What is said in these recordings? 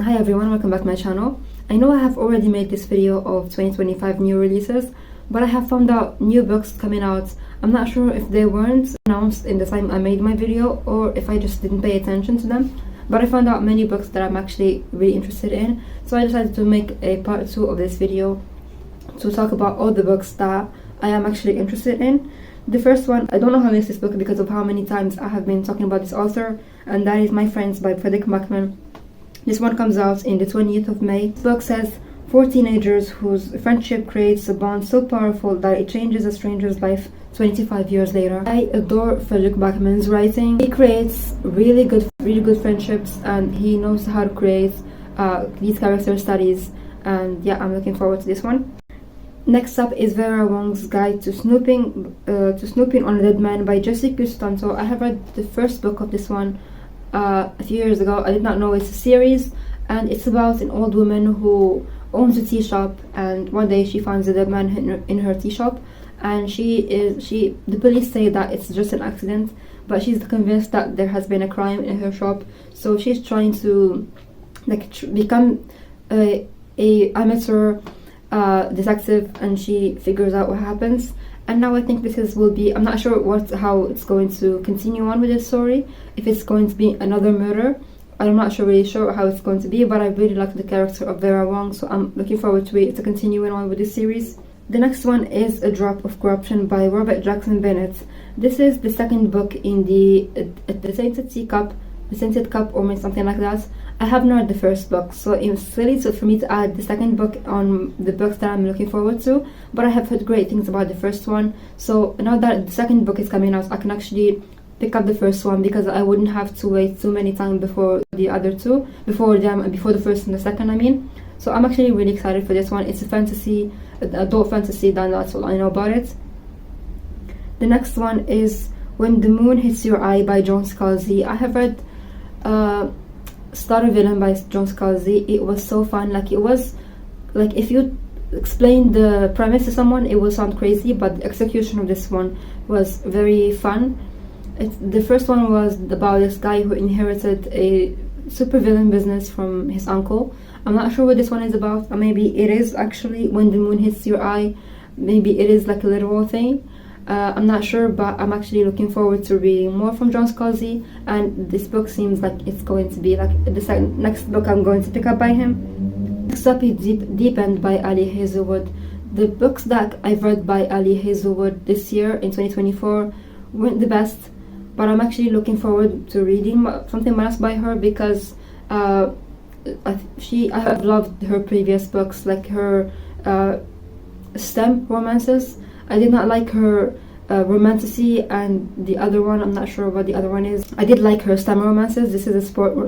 Hi everyone, welcome back to my channel. I know I have already made this video of 2025 new releases, but I have found out new books coming out. I'm not sure if they weren't announced in the time I made my video or if I just didn't pay attention to them, but I found out many books that I'm actually really interested in, so I decided to make a part 2 of this video to talk about all the books that I am actually interested in. The first one, I don't know how I missed this book because of how many times I have been talking about this author, and that is My Friends by Frederick Mackman. This one comes out in the 20th of May. The book says 4 teenagers whose friendship creates a bond so powerful that it changes a stranger's life 25 years later. I adore Frederick Mackman's writing. He creates really good friendships, and he knows how to create these character studies, and yeah, I'm looking forward to this one. Next up is Vera Wong's Guide to Snooping on a Dead Man by Jesse Custanto. I have read the first book of this one a few years ago. I did not know it's a series, and it's about an old woman who owns a tea shop, and one day she finds a dead man in her tea shop, and the police say that it's just an accident, but she's convinced that there has been a crime in her shop, so she's trying to become a amateur detective, and she figures out what happens. And now I think will be, I'm not sure how it's going to continue on with this story, if it's going to be another murder. I'm not really sure how it's going to be, but I really like the character of Vera Wong, so I'm looking forward to it, to continuing on with this series. The next one is A Drop of Corruption by Robert Jackson Bennett. This is the second book in the Sainted Cup, or something like that. I haven't read the first book, so it's silly for me to add the second book on the books that I'm looking forward to, but I have heard great things about the first one, so now that the second book is coming out, I can actually pick up the first one because I wouldn't have to wait too many times before the other two, before the first and the second, I mean. So I'm actually really excited for this one. It's a fantasy, adult fantasy, that's all I know about it. The next one is When the Moon Hits Your Eye by John Scalzi. I have read Starter Villain by John Scalzi. It was so fun. It was if you explain the premise to someone, it will sound crazy, but the execution of this one was very fun. The first one was about this guy who inherited a supervillain business from his uncle. I'm not sure what this one is about. Maybe it is actually When the Moon Hits Your Eye. Maybe it is a literal thing. I'm not sure, but I'm actually looking forward to reading more from John Scalzi, and this book seems like it's going to be the next book I'm going to pick up by him. Next up is Deep End by Ali Hazelwood. The books that I've read by Ali Hazelwood this year in 2024 weren't the best, but I'm actually looking forward to reading something else by her because I have loved her previous books, her STEM romances. I did not like her romantasy, and the other one, I'm not sure what the other one is. I did like her STEM romances. This is a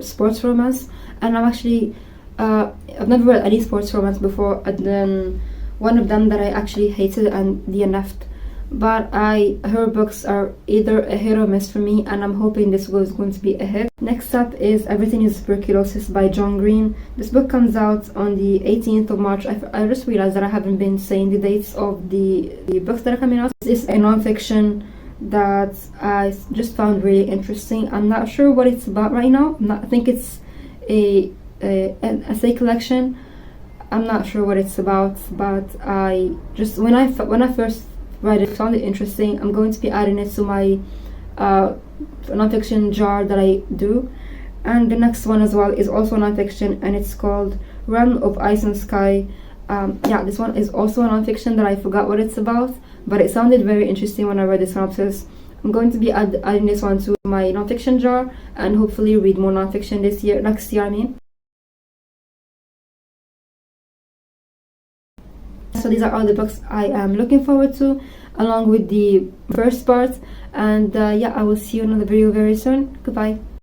sports romance, and I'm actually I've never read any sports romance before, and then one of them that I actually hated and DNF'd, but her books are either a hit or miss for me, and I'm hoping this was going to be a hit. Next up is Everything is Tuberculosis by John Green. This book comes out on the 18th of March. I just realized that I haven't been saying the dates of the books that are coming out. This is a non-fiction that I just found really interesting. I'm not sure what it's about right now. I think it's an essay collection. I'm not sure what it's about, but when I first read it, found it interesting. I'm going to be adding it to my non-fiction jar that I do. And the next one as well is also non-fiction, and it's called Realm of Ice and Sky. This one is also a non-fiction that I forgot what it's about, but it sounded very interesting when I read the synopsis. I'm going to be adding this one to my non-fiction jar and hopefully read more non-fiction next year, I mean. So these are all the books I am looking forward to, along with the first part, and I will see you in another video very soon. Goodbye.